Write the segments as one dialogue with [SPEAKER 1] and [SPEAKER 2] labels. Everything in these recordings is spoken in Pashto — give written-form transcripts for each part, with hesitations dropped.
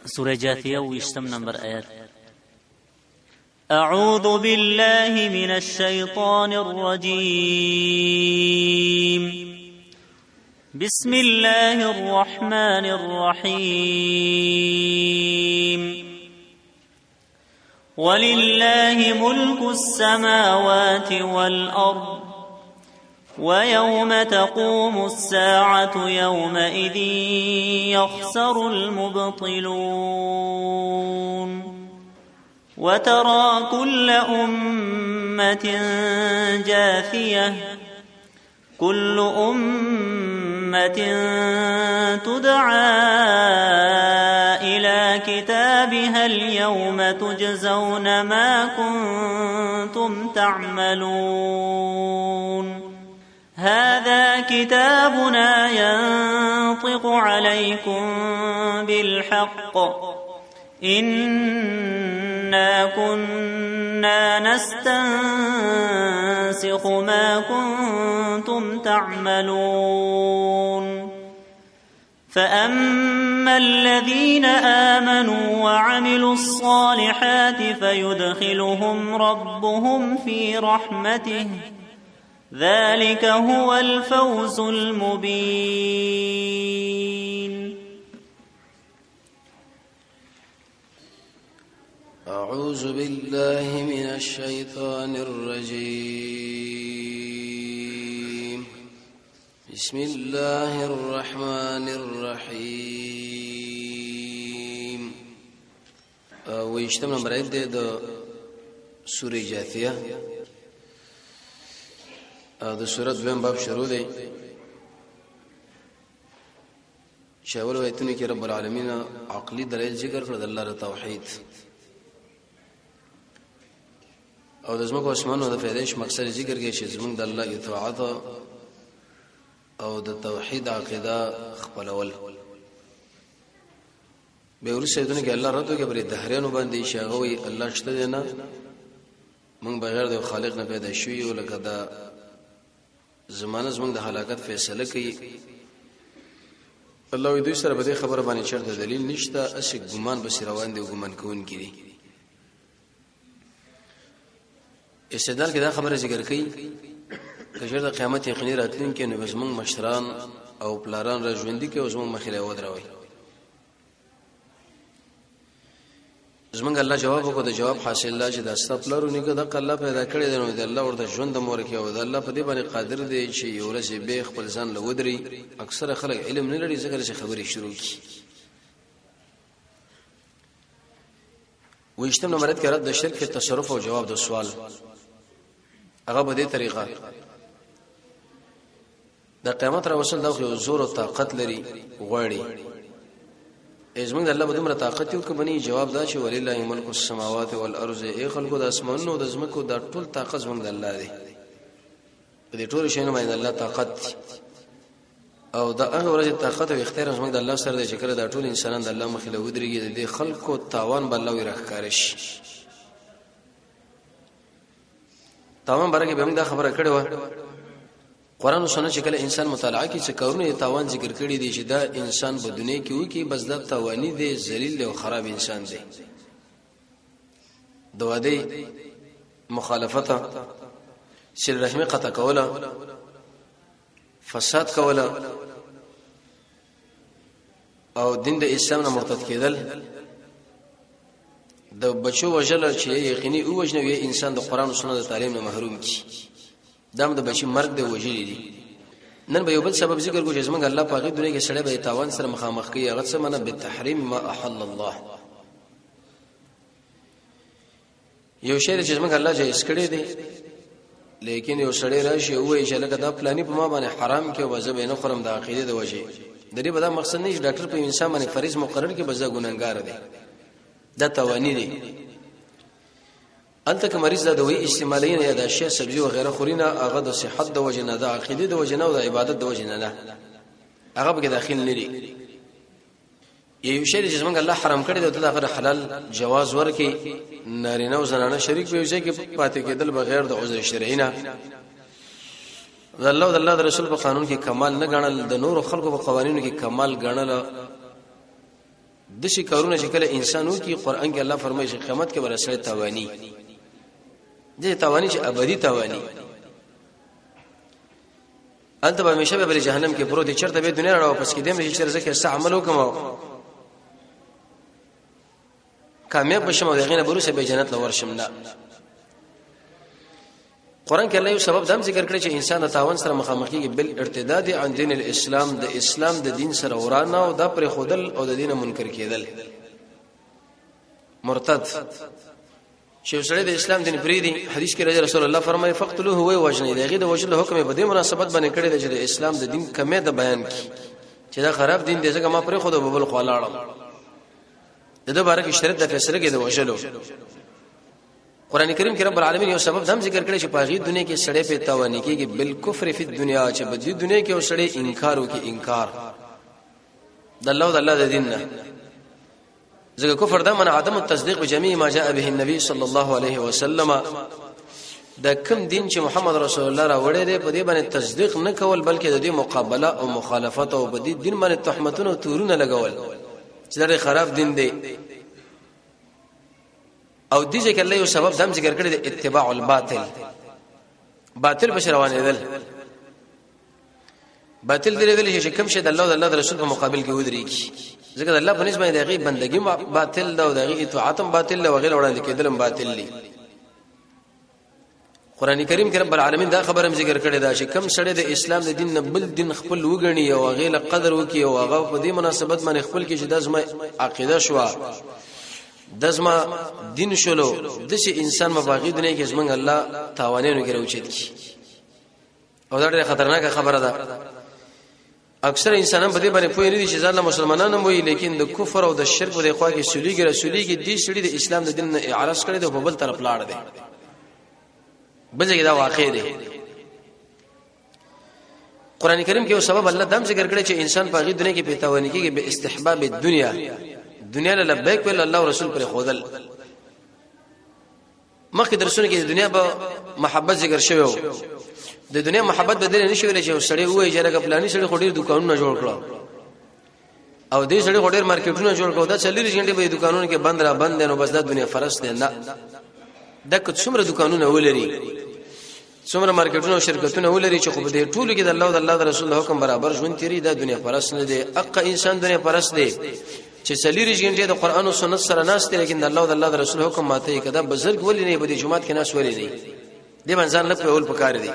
[SPEAKER 1] سورة جاثية ويشتم نمبر آيات. أعوذ بالله من الشيطان الرجيم. بسم الله الرحمن الرحيم. ولله ملك السماوات والأرض ويوم تقوم الساعة يومئذ يخسر المبطلون. وترى كل أمة جاثية كل أمة تدعى إلى كتابها اليوم تجزون ما كنتم تعملون. هذا كتابنا ينطق عليكم بالحق إنا كنا نستنسخ ما كنتم تعملون. فأما الذين آمنوا وعملوا الصالحات فيدخلهم ربهم في رحمته ذلك هو الفوز المبين.
[SPEAKER 2] أعوذ بالله من الشيطان الرجيم. بسم الله الرحمن الرحيم. ويشتم نمبر 1 د سورة جاثية. د سورة دویم باب شروع دی. شاول وایتونه کې رب العالمین عقلی دلیل ذکر کړل د الله ر توحید او د زمکو اسمانو د پیدایش مقصد ذکر کې چې زمونږ د الله اطاعت او د توحید عقیده خپلول به ورسې دونه کې الله راته کې بری دهریانو باندې شاغوي الله شته نه موږ بغیر د خالق نه پیدا شوی او لکه دا زمانه زمونږ د هلاکت فیصله کوي. الله دوی سره به خبره باندې چرته دلیل نشته اسی ګمان بس روان دی او ګمان کوون کړي. استدلال کې دا خبره ذکر کړي کله د قیامت یقیني راتلون کې نو زمونږ مشران او پلاران را ژوندۍ کې او زمونږ مخې له ودروي. زمونږ الله جواب وکړو د جواب حاصل لا چې د استغفار نه کده الله پیدا کړی دی نو د الله ورته ژوند مور کې او د الله په دې باندې قادر دی چې یو ورځ به خپل ځان له ودري. اکثر خلک علم نه لري ځکه چې خبرې شروع کی. ويشتم نمبر 1 کې رد د شرک په تصرف او جواب د سوال هغه په دې طریقه د قیامت را وصل دا خو زور او طاقت لري غواړي. ازمن الله به دومره طاقت یو کبني جواب دا چې ولله ملک السماوات والارض ای خلقو د اسمانونو د زمکو د ټول طاقت زمونږ د الله دی. په دې ټول شینو باندې الله طاقت او دا هغه ورځ طاقت او اختیار زمونږ د الله سره د شکر د ټول انسانان د الله مخې له ودرېږي د خلقو تاوان بل الله ورخکارش. تاوان برکه به موږ دا خبره کړې و قرآن او سنت چې کله انسان مطالعه کوي چې کارونه تاوان ذکر کړی دی چې دا انسان په دنیا کې وو کې بس دا توانی دی ذلیل او خراب انسان دی. د وعده مخالفت سر رحمه قطع کوله فساد کوله او دین د اسلام نه مرتد کېدل د بچو وجل چې یقیني او وجنوي انسان د قرآن او سنت تعلیم نه محروم کی. دام د بچی مرګ د وجلی دي. نن به یو بل سبب ذکر کو چې زمونږ الله په غي دنیا کې سړی به تاوان سره مخامخ کوي هغه څه منه به تحریم ما احل الله. یو شی چې زمونږ الله جایز کړی دی لیکن یو سړی راشي وایي چې لکه دا پلاني په ما باندې حرام کې وځه به نه خورم د عقیده د وجه د دې په دا مقصد نه چې ډاکټر په انسان باندې فریض مقرر کې بزا ګناګار دی دا توانی دی. انت که مریض د دوی استعمالین یا د اشیاء سبزی او غیره خورینه هغه د صحت د وجه نه د عقیده د وجه نه او د عبادت د وجه نه هغه به داخل لري. یو شی چې څنګه الله حرام کړی دی د هغه حلال جواز ورکي نارینه او زنانه شریک به وي چې پاتې کېدل بغیر د عذر شرعي نه. د الله او د الله رسول په قانون کې کمال نه غنل د نور خلقو په قوانینو کې کمال غنل د شي کارونه چې کله انسانو کې قران کې الله فرمایي چې قیامت کې ورسره توانی دې توانی چې ابدي توانی انت به همیشه به جهنم کې پروت چرته به دنیا راو پس کې دې مې چې رزق سه عمل وکم کامیاب بشم او دغه نه بروسه به جنت لور شم نه قران کې الله یو سبب دم ذکر کړی چې انسان د تاوان سره مخامخ کیږي بل ارتداد عن دین الاسلام د اسلام د دین سره ورانه او د پر خودل او د دین منکر کېدل مرتد چې سره د اسلام دین پریدي حدیث کې رسول الله فرمایي فقتلوه هو وجنه دغه د وجل حکم په دې مناسبت باندې کړی دی چې د اسلام د دین کمه د بیان کی چې دا خراب دین دی ځکه ما پر خود ببل خلاړم دغه باره کې شرط د فیصله کې د وجلو قران کریم کې رب العالمین یو سبب هم ذکر کړی چې په غي دنیا کې سړی په توانی کېږي بالکفر فی الدنیا چې په دې دنیا کې سړی انکار وکي انکار د الله او د الله د دین نه ځکه کفر دا من عدم التصدیق بجميع ما جاء به النبي صلی الله علیه وسلم دا کوم دین چې محمد رسول الله را وړي دی په دې باندې تصدیق نه کول بلکې د دې مقابله او مخالفت او په دې دین باندې تهمتونه او تورونه لګول چې دا خراب دین دی او دې ځکه الله یو سبب دم ذکر کړی د اتباع الباطل باطل بشروانه دل باطل دې چې کوم شي د الله او د رسول په مقابل کې ودرېږي ځکه د الله په نسبت د غي بندګي باطل ده او د غي اطاعت باطل ده وغیرہ وړاندې کېدل باطل دي قران کریم کې رب العالمین دا خبره هم ذکر کړې ده چې کوم سړی د اسلام د دین نه بل دین خپل وګڼي او غیله قدر وکي او هغه په دې مناسبت باندې خپل کې چې د زما عقیده شو د زما دین شلو د شي انسان مباغي دنیا کې زمنګ الله تاوانینو کې راوچت کی او دا ډېره خطرناکه خبره ده اکثر انسانان په دې باندې پوه نه دي چې ځان مسلمانانو وي لیکن د کفر او د شرک په خوا کې سولېږي رسولېږي دې شړې د اسلام د دین نه اعراض کړي د په بل طرف لاړ دي بلکې دا واقع دی قران کریم کې یو سبب الله دم ذکر کړی چې انسان په غي دنیا کې پیتاونی کېږي به استحباب دنیا له لبیک ول الله رسول پر خودل مخکې درسونه کې د دنیا په محبت ذکر شوی د دنیا محبت بدل نه شوی چې سړی وایي چې راګه پلاني سړی خوري دکانونه جوړ کړو او دې سړی خوري مارکیټونه جوړ کړو دا 40 غنټه به دکانونه کې بند را بند نو بس دا دنیا فرض ده نه دک څومره دکانونه ولري څومره مارکیټونه او شرکتونه ولري چې خو به ټولو کې د الله او د الله د رسول حکم برابر ژوند تیری دا دنیا فرض نه دي اقا انسان دنیا فرض دی چې 40 غنټه د قران او سنت سره ناشته لیکن د الله او د الله د رسول حکم ماته کده بزرګ ولې نه بده جمعات کې ناس ولې نه دې منځان له په اول پکار دي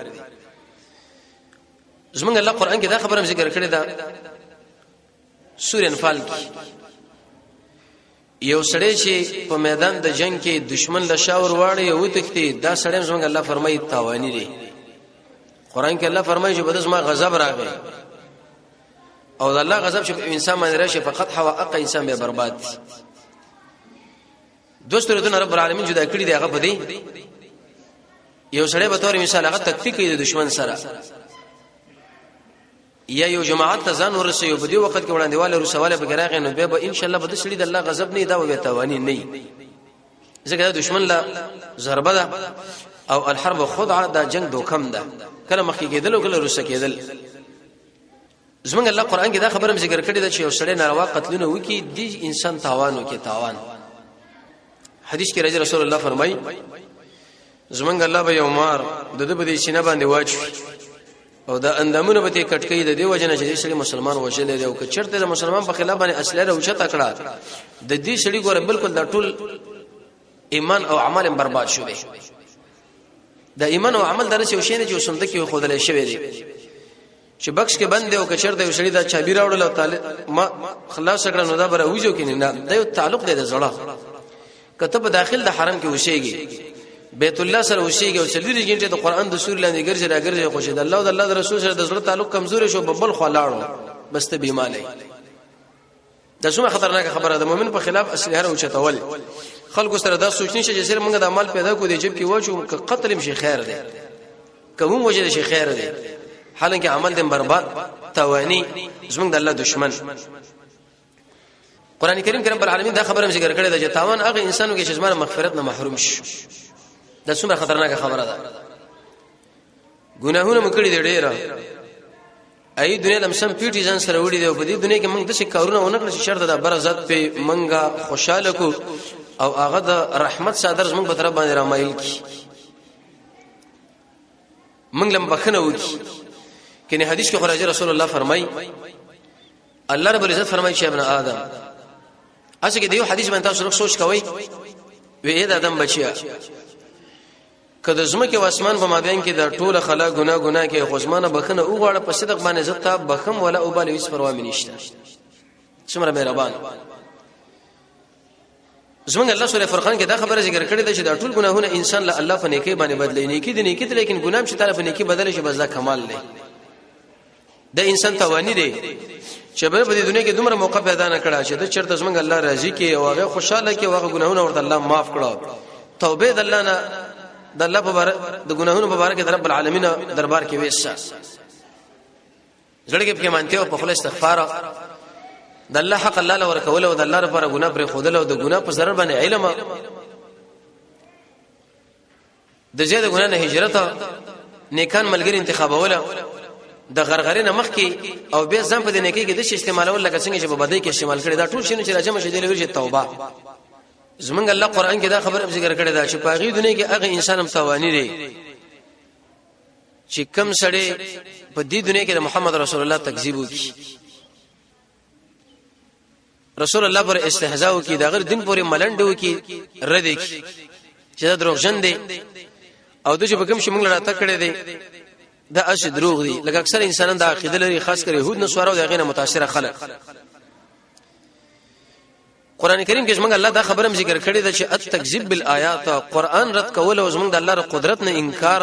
[SPEAKER 2] زمونږ الله قران کې دا خبره ذکر کړې ده سورې انفال کې یو سړی چې په میدان د جنگ کې دشمن له شاور واړي او تختی دا سړی زمونږ الله فرمایي تاوانی دي قران کې الله فرمایي چې بده ما غضب راغی او د الله غضب چې انسان باندې راشي فقط حوا اق انسان به برباد دوستو رب العالمین جدا کړی دی هغه په دی یو سړی به تور مثال هغه تکفی کوي د دشمن سره یا یو جماعت ته ځان ورسې په دې وخت کې وړاندېواله رسواله به راغی نو به ان شاء الله به د سړي د الله غضب نه دا به توانی نه ځکه دشمن لا ضربه ده او الحرب خدعه دا جنگ دوکم ده کله مخکې کېدل او کله رسې کېدل زمونږ الله قران کې دا خبره ذکر کړې ده چې یو سړی ناروا قتلونه وکي د انسان تاوان وکي تاوان حدیث کې رسول الله فرمایي زمونږ الله به یو مار د دې په سینه باندې واچي او دا اندامونه به کټکې د دې وجنه چې سړي مسلمان وشل دی او که چرته د مسلمان په خلاف باندې اصله راوچته کړه د دې سړي ګوره بالکل دا ټول ایمان او عمل برباد شو دی د ایمان او عمل درس یو شی نه چې سنت کې خودلې شوی دی چې بکس کې بند دی او که چرته سړي دا چابي راوړل او تعالی ما خلاص کړه نو دا بره وځو کې نه دا یو تعلق دی د زړه کته په داخل د حرم کې وشيږي بیت الله سره وشيږي او 40 غنټه د قران د سور لاندې ګرځي راګرځي خوشي د الله او د الله رسول سره د زړه تعلق کمزوري شو ببل خلاړو بس ته بیمانه دا څومره خطرناک خبره ده مؤمن په خلاف اصلي هر او چتول خلکو سره دا سوچنی چې سره موږ د عمل پیدا کو دي جب کې واچو ک قتل مشي خیر ده کوم وجه شي خیر ده حالانکه عمل دې برباد توانی زموږ د الله دشمن قران کریم کې رب العالمین دا خبره ذکر کړې ده چې تاوان هغه انسانو کې چې زمره مغفرت نه محروم شي دا څومره خطرناک خبره ده ګناهونه مکړي دي ډېر ای دنیا لمسم پیټی ځان سره وړي دی په دې دنیا کې موږ د څه کارونه ونکړو چې شرط د برزت په منګه خوشاله کو او هغه د رحمت صادر زموږ په طرف باندې رامایل کی موږ لم بخنه وکي کني حدیث کې خراج رسول الله فرمای الله رب العزت فرمای چې ابن آدم اڅه کې دیو حدیث باندې تاسو سوچ کوئ وې د آدم بچیا کله زمکه او اسمان په مابین کې د ټوله خلا ګناه کې خوشمانه بخنه او غواړه په صدق باندې زتا بخم ولا او بل هیڅ پروا مې نشته څومره مهربان زمونږ الله سورې فرقان کې دا خبره ذکر کړې ده چې دا ټول ګناهونه انسان له الله په نیکی باندې بدلې نیکی دي نیکی لیکن ګناه چې طرف نیکی بدل شي بس دا کمال دی د انسان توانی دی چې په دې دنیا کې دومره موقع پیدا نه کړه چې د چرته زمونږ الله راضي کې او هغه خوشاله کې هغه ګناهونه ورته الله معاف کړو توبه د الله نه د الله په بار د ګناهونو په بار کې رب العالمین دربار کې وېسه زړه کې په مانته او په خپل استغفار د الله حق الله لور کول او د الله لپاره ګناه پر خودل او د ګناه په ضرر باندې علم د زیاده ګناه نه هجرت نیکان ملګری انتخابوله د غرغره نه مخ کې او به ځم په دې نیکی کې د استعمالول لکه څنګه چې په بدی کې استعمال کړي دا ټول شنو چې راځم شه دی لوري توبه زمونږ الله قران کې دا خبره ذکر کړې ده چې پاغي دنیا کې هغه انسان هم توانی دی چې کم سړی په دې دنیا کې د محمد رسول الله تکذیب وکړي رسول الله پر استهزاء وکړي دا غیر دین پورې ملنډ وکړي رد وکړي چې دا دروغجن دی او د چې په کوم شي موږ راته کړې دی دا اش دروغ دی لکه اکثر انسانان د عقیده لري خاص کر يهود نصارا او دغه نه متاثر خلک قران کریم کې څنګه الله دا خبره ذکر کړې ده چې التکذیب بالآیات قران رد کول او څنګه د الله ر قدرت نه انکار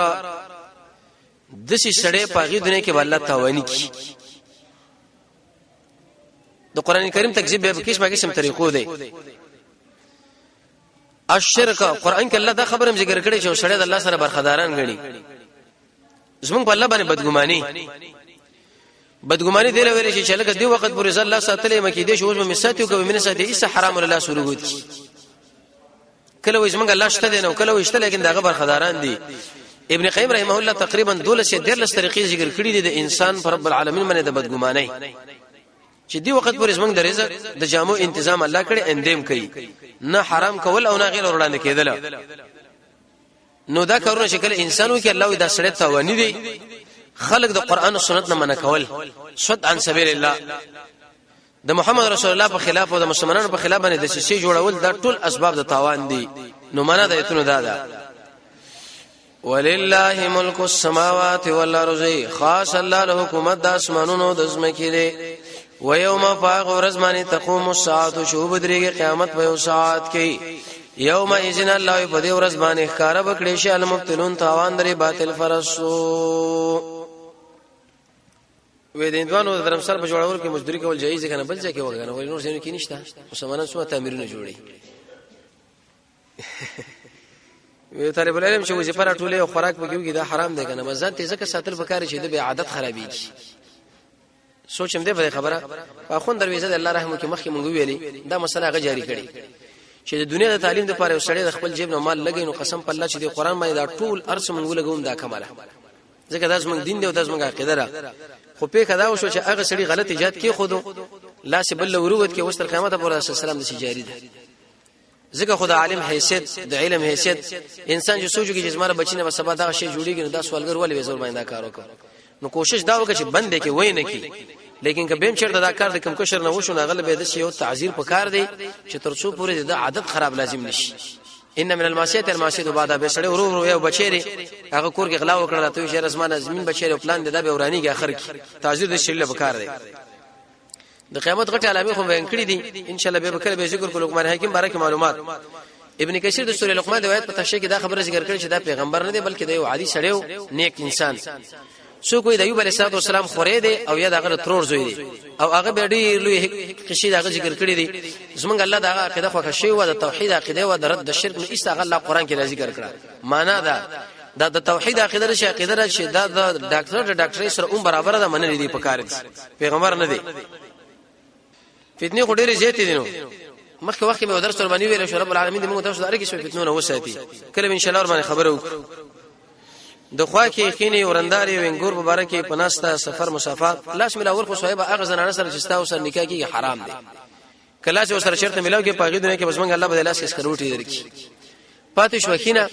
[SPEAKER 2] د شي سړې پاغي دنیا کې الله توانی کی د قران کریم تکذیب به کیسه قسم طریقو دی الشرک قران کې الله دا خبره ذکر کړې چې سړې د الله سره برخداران غړي زمونږ په الله باندې بدګماني دی لوري چې لکه دی وخت پر رضا الله ساتلې مکه دې شوز مې ساتيو کوي منه ساتي ایسه حرام الله سلوګوت کله وې زمونږ الله شته نه کله وې شته لیکن دا خبر خداران دي ابن قیم رحمه الله تقریبا 12 طریقې ذکر کړې دي د انسان پر رب العالمین باندې د بدګماني چې دی وخت پر زمونږ د رزق د جامو تنظیم الله کړي اندیم کوي نه حرام کول او نه غیر وړاندې کېدل نو دا کارونه شکل انسانو کې الله دا سړی توانی دی خلق د قران او سنت نه منع کول صد عن سبیل الله د محمد رسول الله په خلاف او د مسلمانانو په خلاف باندې د شیشې جوړول دا ټول اسباب د تاوان دي نو معنا د ایتونو دا ولله ملک السماوات والارض خاص الله له حکومت د اسمانونو د زمکې دی و یوم فاغ ورزمانی تقوم الساعه شوب درېږي قیامت په یو ساعت کې یوم اذن الله په دې ورځ باندې ښکارا بکړي شي المبتلون تاوان درې باطل فرسو وې د اندوانو د درمسر په جوړول کې مزدوري کول جایز کنه بل ځکه وګڼه ولې نور ځینو کې نشته مسلمانان سو تعمیرونه جوړي وې طالب العلم چې وظیفه راټولې او خوراک وګیږي دا حرام دی کنه مزان ته ځکه ساتل پکاره شي د به عادت خرابېږي سوچم دې په خبره اخون درويزه د الله رحم کې مخکې مونږ ویلي دا مسله غا جاری کړي چې د دنیا د تعلیم لپاره وسړي د خپل جیب نه مال لګي نو قسم په الله چې د قران باندې دا ټول ارس مونږ لګوم دا کماله ځکه دا زمونږ دین دی او دا زمونږ عقیده ده خو په کدا وشو چې هغه سړي غلط ایجاد کې خودو لا سي بل وروت کې وستر قیامت پر رسول سلام د جاری ده ځکه خدای عالم حیثیت د علم حیثیت انسان چې سوچو کې جسمه بچینه په سبا دا شی جوړیږي نو دا سوالګر ولې زور باندې کار وکړي نو کوشش دا وکړي چې بندې کې وای نه کی لیکن کبه چیرته دا کار د کم کشر نه وشو نه غلبه د یو تعذير په کار دی چې ترڅو پورې د عادت خراب لازم نشي ان من المعصيه المعصيه بعد به سړی ورو یو بچی هغه کور کې غلا وکړه ته چې رسمانه زمين بچی پلان د به ورانی کې اخر کې تعذير د شیله په کار دی د قیامت غټه علامه خو بیان کړی دي ان شاء الله به کله به ذکر کو لقمان حکیم بارک معلومات ابن کثیر د سورې لقمان د آیات په تفسیر کې دا خبره ذکر کړي چې دا پیغمبر نه دی بلکې د یو عادي سړیو نیک انسان سو کوئی د ایوب علیه السلام خورې دی او یا دغه ترور زوی دی او هغه به ډېر لوی قصې دغه ذکر کړی دی زمونږ الله دغه عقیده خو شی و د توحید عقیده و د رد د شرک نو ایست الله قران کې ذکر کړه معنا دا د توحید عقیده رشي عقیده رشي دا د ډاکټر سره اون برابر ده منل دي په کار دي پیغمبر نه دی فتنه خډيره زیاتې دي نو مخکې وخت به درس ور باندې ویل شو رب العالمین دې موږ تاسو درکې شو فتنه نو وساتي کله ان شاء الله باندې خبره وکړو د خوا کې خینې ورنداري وینګور مبارکي پناستا سفر مسافر لاس ملاور خو صاحب هغه زنانه سره چې تاسو سره نکاح کیږي حرام دي کله چې سره شرط ملاو کې پاګې دنه کې بس مونږ الله بدل لاس اسکروټي درکې پاتې شو خینه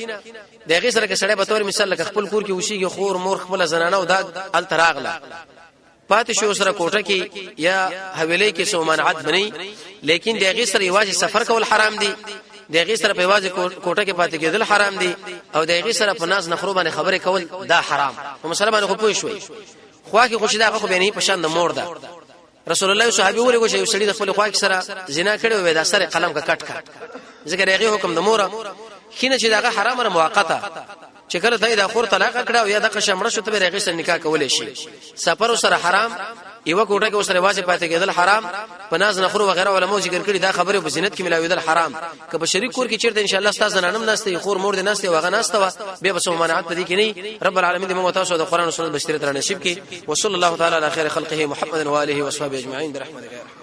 [SPEAKER 2] دغه سره کې سړی به تور مثال لکه خپل کور کې وشيږي خور مور خپل زنانه او دا ال تراغله پاتې شو سره کوټه کې یا حویلې کې سومانعت بني لیکن دغه سره یوازې سفر کول حرام دي دغه سره په یوازې کوټه کې پاتې کېدل حرام دي او دغه سره په ناز نخرو باندې خبرې کول دا حرام په مسله باندې خو پوه شوي خوا کې خوشی دا خو به نه په شان د مور ده رسول الله صحابي ولې کوي چې سړي د خپل خوا کې سره زنا کړي وي دا سره قلم کا کټ کا ځکه دغه حکم د مور خینه چې دغه حرام او موقته چې کله ته د خور طلاق کړه او یا د قشمړه شو ته رغې سره نکاح کولې شي سفر سره حرام یو کوټه کې سره واجب پاتې کېدل حرام پناز نخرو وغیرہ علماء ذکر کړي دا خبره په زینت کې ملاویدل حرام که په شریک کور کې چیرته ان شاء الله استاد ننم ناشته خور مور دې ناشته وغه ناشته به بس ممانعت پدې کې نه رب العالمین دې مو تاسو د قران او سنت بشریت را نصیب کړي وصلی الله تعالی علی خیر خلقه محمد و آله و صحبه اجمعین برحمته